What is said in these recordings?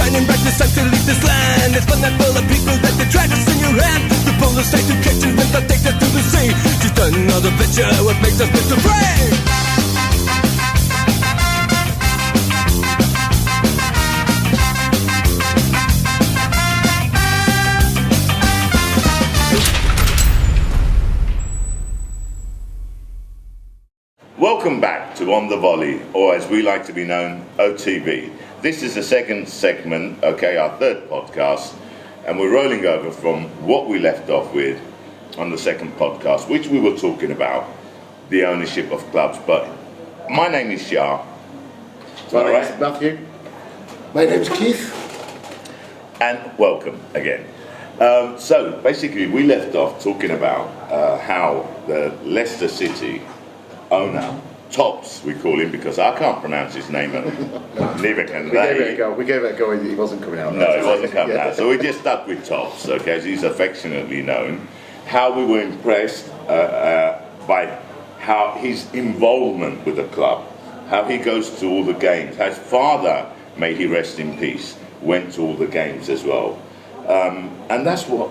shining bright, it's time to leave this land. It's fun and full of people that they drag us in your hand. The polar state to catch you and they'll take us to the sea. Just another picture, what makes us fit to free. Welcome back to On the Volley, or as we like to be known, OTV. This is the second segment, okay, our third podcast, and we're rolling over from what we left off with on the second podcast, which we were talking about the ownership of clubs. But my name is Shar. My name's Matthew. My name's Keith. And welcome again. So basically we left off talking about how the Leicester City owner, Tops we call him, because I can't pronounce his name and neither can they. We gave it a go, he wasn't coming out. No, it wasn't coming out. So we just stuck with Tops, okay, as he's affectionately known. How we were impressed by how his involvement with the club, how he goes to all the games. His father, may he rest in peace, went to all the games as well. And that's what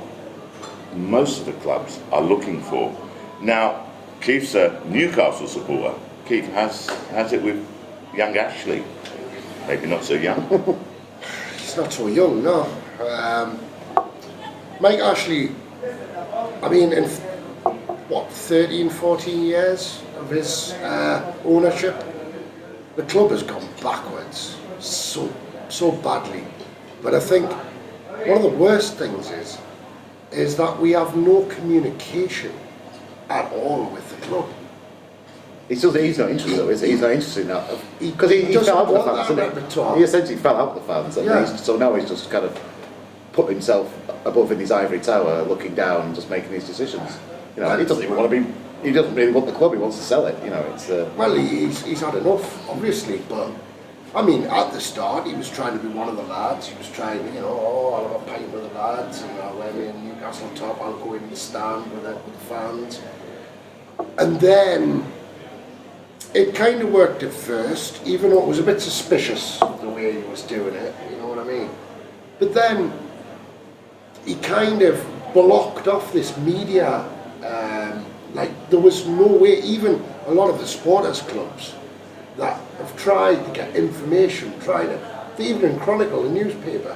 most of the clubs are looking for. Now, Keith's a Newcastle supporter. Keith, how's it with young Ashley? Maybe not so young. He's not so young, no. Mike Ashley, I mean, in 13, 14 years of his ownership, the club has gone backwards so badly. But I think one of the worst things is that we have no communication at all with the club. He's not interested though, is he? He's not interested in that. Because he fell out with the fans, didn't he? He essentially fell out with the fans. Yeah. So now he's just kind of put himself above in his ivory tower, looking down and just making his decisions. You know, he doesn't even want to be, he doesn't really want the club, he wants to sell it, you know. It's Well, he's had enough, obviously, but I mean, at the start, he was trying to be one of the lads. He was trying, I'll have a pint with the lads, and I'll wear me in Newcastle top, I'll go in the stand with the fans. And then it kind of worked at first, even though it was a bit suspicious the way he was doing it, you know what I mean? But then he kind of blocked off this media, like there was no way, even a lot of the supporters clubs that have tried to get information, the Evening Chronicle, the newspaper,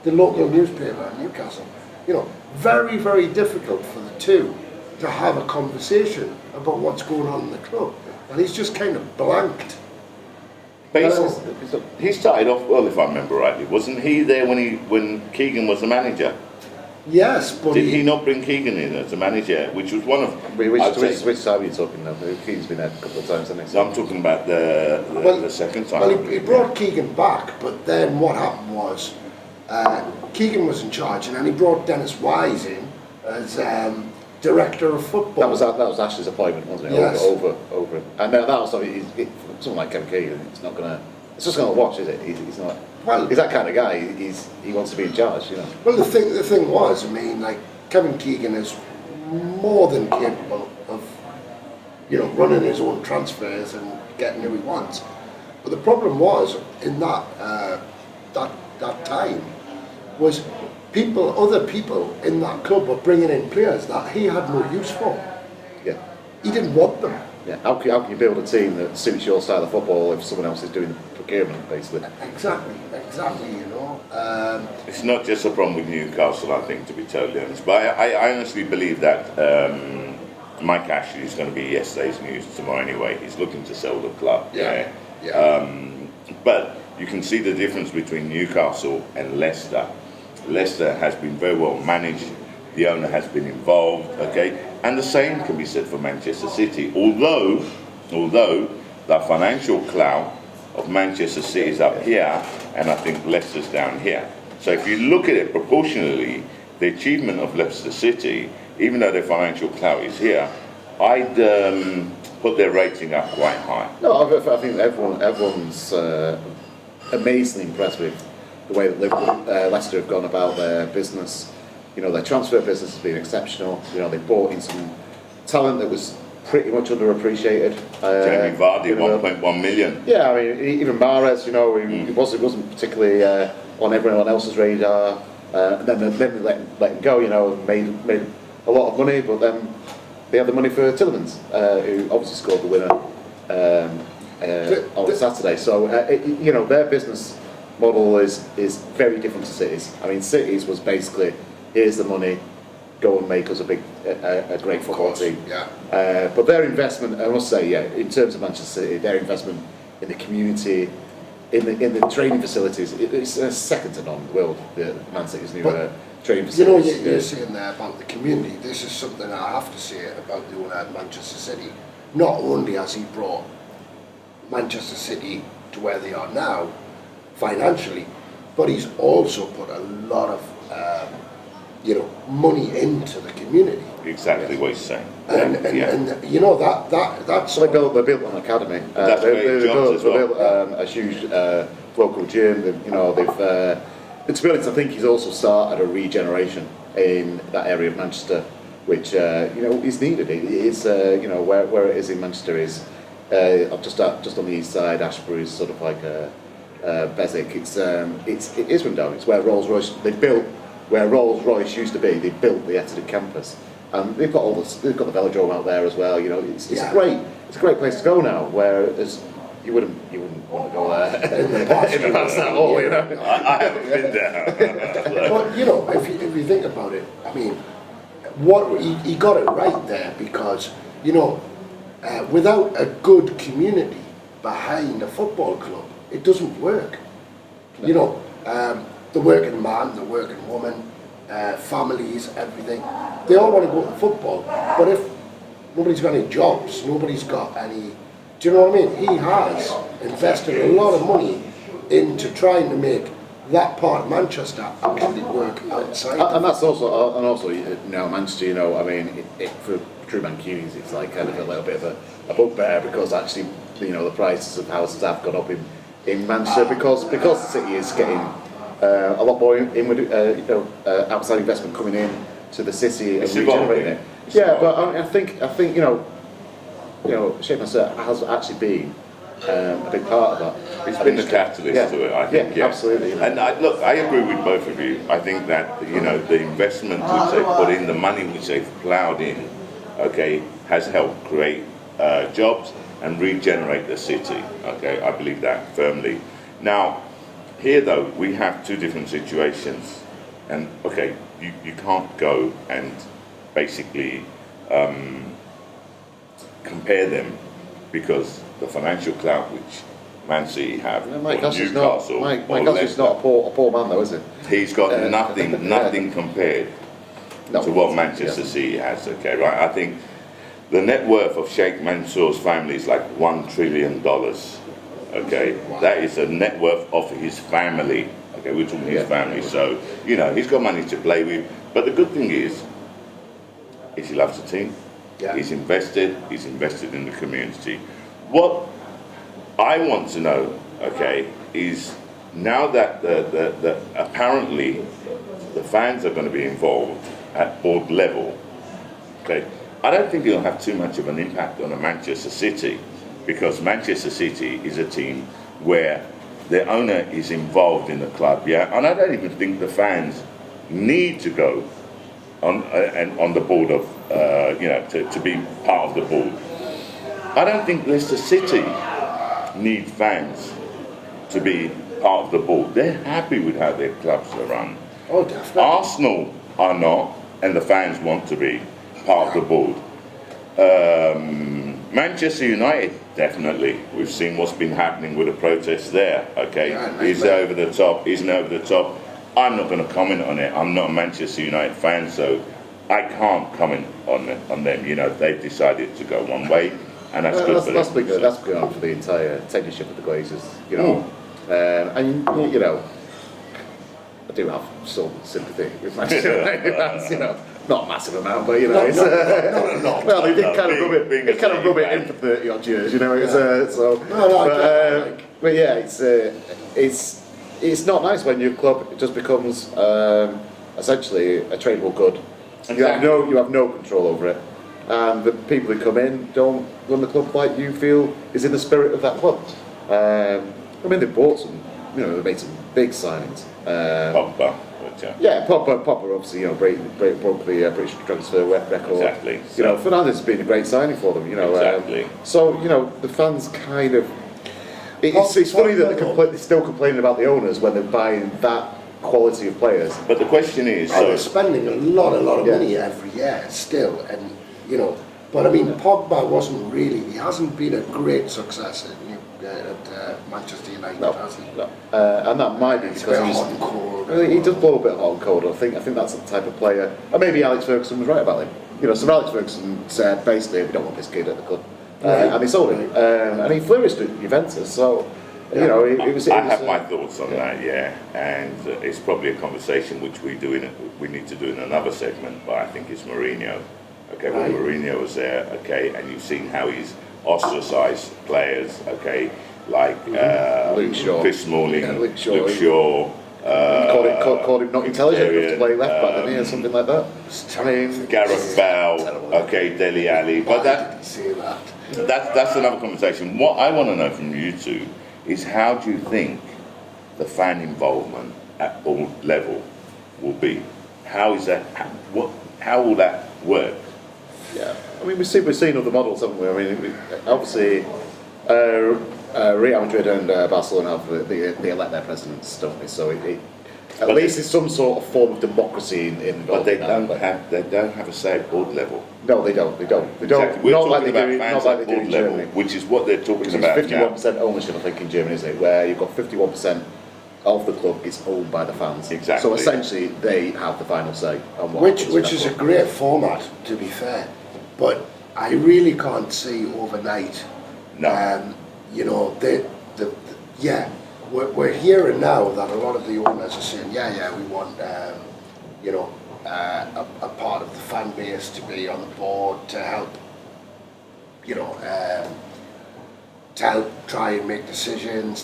the local newspaper in Newcastle, very, very difficult for the two to have a conversation about what's going on in the club. And he's just kind of blanked. He started off well, if I remember rightly. Wasn't he there when Keegan was the manager? Yes, but did he not bring Keegan in as a manager, which was one of... Which time are you talking now? Keegan's been there a couple of times, hasn't he? So I'm talking about the second time. Well, he brought Keegan back, but then what happened was Keegan was in charge, and then he brought Dennis Wise in as director of football. That was Ashley's appointment, wasn't it? Yes. Over. And that was something. Someone like Kevin Keegan, it's just going to watch, is it? He's not. Well, he's that kind of guy. He wants to be in charge, Well, the thing was, I mean, like Kevin Keegan is more than capable of, running his own transfers and getting who he wants. But the problem was in that time was other people in that club were bringing in players that he had no use for. Yeah. He didn't want them. Yeah. How can you build a team that suits your style of football if someone else is doing the procurement, basically? Exactly. It's not just a problem with Newcastle, I think, to be totally honest. But I honestly believe that Mike Ashley is going to be yesterday's news tomorrow anyway. He's looking to sell the club. Yeah. But you can see the difference between Newcastle and Leicester. Leicester has been very well managed. The owner has been involved, okay? And the same can be said for Manchester City. Although the financial clout of Manchester City is up here, and I think Leicester's down here. So if you look at it proportionally, the achievement of Leicester City, even though their financial clout is here, I'd put their rating up quite high. No, I think everyone's amazingly impressed with the way that Leicester have gone about their business. Their transfer business has been exceptional. They brought in some talent that was pretty much underappreciated. Jamie Vardy, 1.1 million. Yeah, I mean, even Mahrez, you know, he wasn't particularly on everyone else's radar. And then they let him go, you know, made a lot of money, but then they had the money for Tielemans, who obviously scored the winner on Saturday. So, you know, their business model is very different to City's. I mean, City's was basically, here's the money, go and make us a great football team. Yeah. But their investment, I must say, yeah, in terms of Manchester City, their investment in the community, in the training facilities, it's second to none in the world. Man City's new training facilities. You know, you're saying there about the community. This is something I have to say about the owner at Manchester City. Not only has he brought Manchester City to where they are now, financially, but he's also put a lot of money into the community. Exactly what he's saying. And you know that's so they built an academy. That's they jobs as well. built a huge local gym. You know, to be honest, I think he's also started a regeneration in that area of Manchester, which you know is needed. It is you know where it is in Manchester is just on the east side. Ashbury is sort of like Beswick. It is Rundown. It's where Rolls-Royce where Rolls-Royce used to be. They built the Etihad campus, and they've got the velodrome out there as well. You know, it's a great place to go now. Whereas you wouldn't want to go there in the past at all. You know, I haven't been there. But you know, if you think about it, I mean, what he got it right there, because you know, without a good community behind a football club, it doesn't work. No. You know, the working man, the working woman, families, everything, they all want to go to football. But if nobody's got any jobs, nobody's got any, do you know what I mean? He has invested a lot of money into trying to make that part of Manchester actually work outside. And that's also you know, Manchester, you know, I mean, for true Mancunis, it's like kind of a little bit of a bugbear, because actually, you know, the prices of houses have gone up in Manchester because the city is getting a lot more outside investment coming in to the city and regenerating it. Yeah, but I think you know, Sheikh Nasser has actually been a big part of that. It's been the catalyst to it, I think. Yeah, absolutely. And I agree with both of you. I think that, you know, the investment which they put in, the money which they've ploughed in, okay, has helped create jobs and regenerate the city. Okay, I believe that firmly. Now, here though, we have two different situations, and okay, you can't go and basically compare them, because the financial clout which Man City have, Mike Hussey's Newcastle, Mike Hussey's not a poor man though, is he? He's got nothing compared to what Manchester City has. Okay, right? I think the net worth of Sheikh Mansour's family is like $1 trillion. Okay, that is a net worth of his family. Okay, we're talking his family, so you know he's got money to play with. But the good thing is he loves the team. Yeah. He's invested in the community. What I want to know, okay, is now that the apparently the fans are going to be involved at board level, okay, I don't think it'll have too much of an impact on a Manchester City, because Manchester City is a team where the owner is involved in the club, yeah, and I don't even think the fans need to go on the board of, to be part of the board. I don't think Leicester City need fans to be part of the board. They're happy with how their clubs are run. Oh, definitely. Arsenal are not, and the fans want to be part of the board. Manchester United, definitely. We've seen what's been happening with the protests there. Okay, is it over the top? Isn't over the top? I'm not going to comment on it. I'm not a Manchester United fan, so I can't comment on them. You know, they've decided to go one way, and that's good for them. That's going on for the entire tenureship of the Glazers. You know, and you know, I do have some sympathy with Manchester United fans. You know. Not a massive amount, but you know, well, they did kind of rub it in for 30 odd years, you know. But yeah, it's not nice when your club just becomes essentially a tradable good. Exactly. You have no control over it, and the people who come in don't run the club like you feel is in the spirit of that club. I mean, they bought some, they made some big signings. Pogba. Yeah, Pogba obviously, broke the British transfer record. Exactly. Fernandes has been a great signing for them. Exactly. So the fans kind of. It's funny that they're still complaining about the owners when they're buying that quality of players. But the question is, they're spending a lot of money every year still, and But I mean, Pogba he hasn't been a great success at Manchester United, has he? No. And that might be because hot and cold. He does blow a bit hot and cold. I think that's the type of player. And maybe Alex Ferguson was right about him. Sir Alex Ferguson said basically, we don't want this kid at the club, and he sold him. And he flourished at Juventus. So I have my thoughts on that, and it's probably a conversation which we need to do in another segment. But I think it's Mourinho. Okay, when Mourinho was there, and you've seen how he's ostracised players, like Luke Shaw, Chris Smalling, Luke Shaw. Called him not intelligent enough to play left back, didn't he, or something like that? I mean, Gareth Bale, Dele Alli, but that's another conversation. What I want to know from you two is how do you think the fan involvement at all level will be? How is that? How will that work? Yeah, I mean, we've seen other models, haven't we? I mean, obviously, Real Madrid and Barcelona they elect their presidents, don't they? So at least it's some sort of form of democracy involved. But they don't have a say at board level. No, they don't. Exactly. We're not talking like about fans not like at they do board in level, Germany. which is what they're talking about now. 51% ownership, I think, in Germany, isn't it? Where you've got 51% of the club is owned by the fans. Exactly. So essentially, they have the final say on what. Which is a great format, to be fair, but I really can't see overnight. No. We're hearing now that a lot of the owners are saying, we want, a part of the fan base to be on the board to help, to help try and make decisions.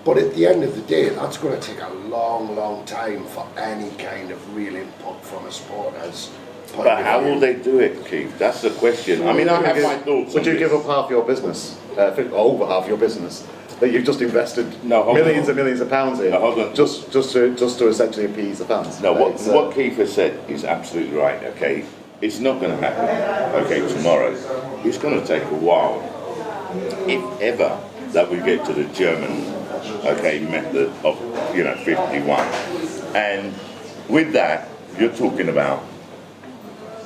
But at the end of the day, that's going to take a long time for any kind of real input from a supporters. But how will they do it, Keith? That's the question. I mean, I have my thoughts. Would you give up half your business, over half your business, that you've just invested millions and millions of pounds in, just to essentially appease the fans? No, what Keith has said is absolutely right. Okay, it's not going to happen. Okay, tomorrow. It's going to take a while, if ever, that we get to the German, method of 51. And with that, you're talking about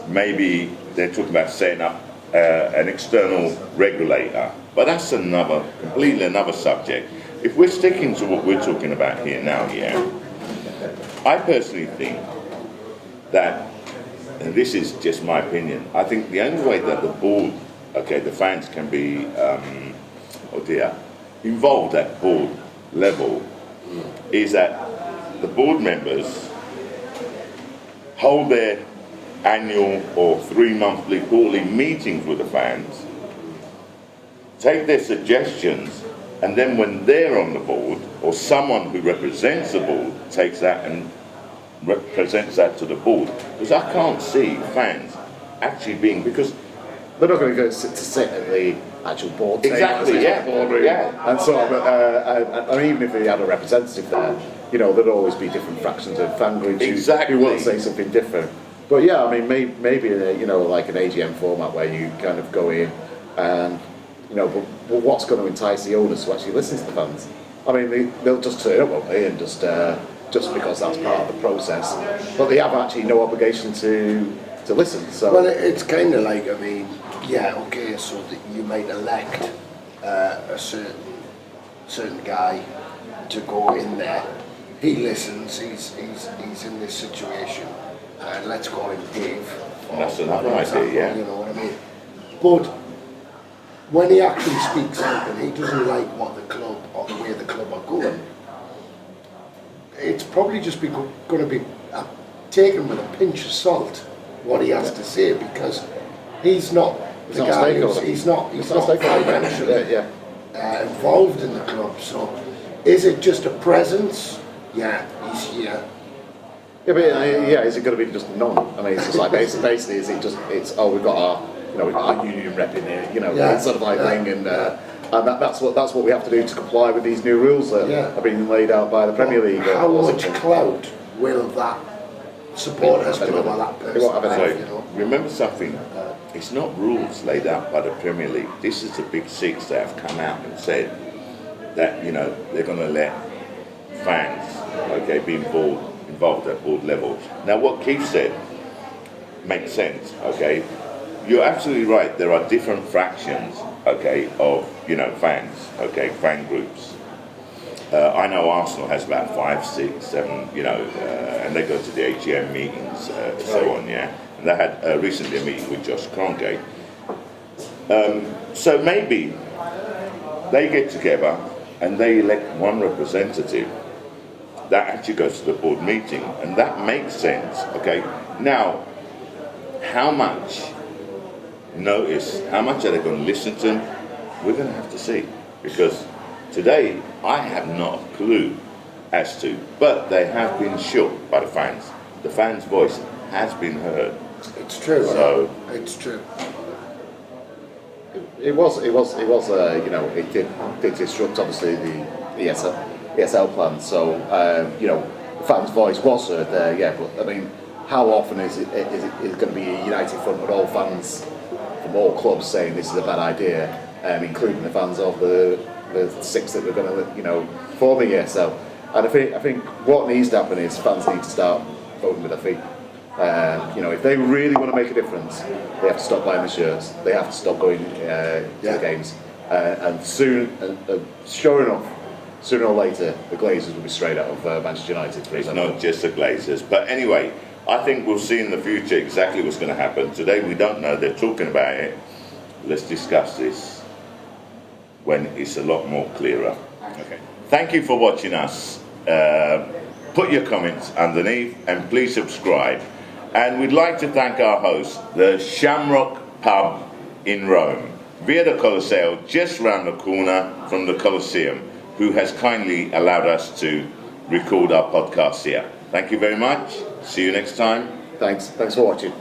maybe they're talking about setting up an external regulator, but that's completely another subject. If we're sticking to what we're talking about here now, I personally think that, and this is just my opinion, I think the only way that the board, the fans can be, involved at board level is that the board members hold their annual or 3-monthly quarterly meetings with the fans, take their suggestions, and then when they're on the board, or someone who represents the board takes that and represents that to the board. Because I can't see fans actually being, because they're not going to go sit at the actual board table. Exactly, boardroom. And sort of, even if they had a representative there, there'd always be different fractions of fan groups who want to say something different. But I mean, maybe like an AGM format where you kind of go in and, but what's going to entice the owners to actually listen to the fans? I mean, they'll just turn up, won't they, and just because that's part of the process. But they have actually no obligation to listen. So well, it's kind of like, I mean, so that you might elect a certain guy to go in there. He listens. He's in this situation. Let's call him Dave. That's another idea, You know what I mean? But when he actually speaks out and he doesn't like what the club or the way the club are going, it's probably just going to be taken with a pinch of salt what he has to say, because he's not the guy he's not financially involved in the club. So is it just a presence? Yeah, he's here. Yeah, but is it going to be just none? I mean, it's just like basically, is it just we've got our union rep in here, it's sort of like thing, and that's what we have to do to comply with these new rules that are being laid out by the Premier League. How much clout will that supporters have over that person? They won't have any. Remember something, it's not rules laid out by the Premier League. This is the big six that have come out and said that, they're going to let fans, be involved at board level. Now, what Keith said makes sense, You're absolutely right. There are different fractions, of, fans, fan groups. I know Arsenal has about 5, 6, 7, and they go to the AGM meetings, so on, And they had recently a meeting with Josh Kroenke. So maybe they get together and they elect one representative that actually goes to the board meeting, and that makes sense, Now, how much notice, how much are they going to listen to? We're going to have to see, because today I have not a clue as to, but they have been shook by the fans. The fans' voice has been heard. It's true. So it's true. It did disrupt obviously the ESL plan. So the fans' voice was heard there. But I mean, how often is it going to be a united front with all fans from all clubs saying this is a bad idea, including the fans of the 6 that we're going to form the ESL? And I think what needs to happen is fans need to start voting with their feet. If they really want to make a difference, they have to stop buying the shirts. They have to stop going to the games. And sure enough, sooner or later, the Glazers will be straight out of Manchester United. It's not just the Glazers. But anyway, I think we'll see in the future exactly what's going to happen. Today we don't know. They're talking about it. Let's discuss this when it's a lot more clearer. Okay. Thank you for watching us. Put your comments underneath and please subscribe. And we'd like to thank our host, the Shamrock Pub in Rome, via the Colosseo, just round the corner from the Colosseum, who has kindly allowed us to record our podcast here. Thank you very much. See you next time. Thanks for watching.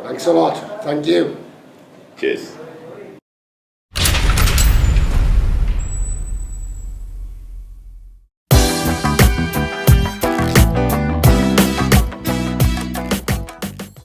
Thanks a lot. Thank you. Cheers.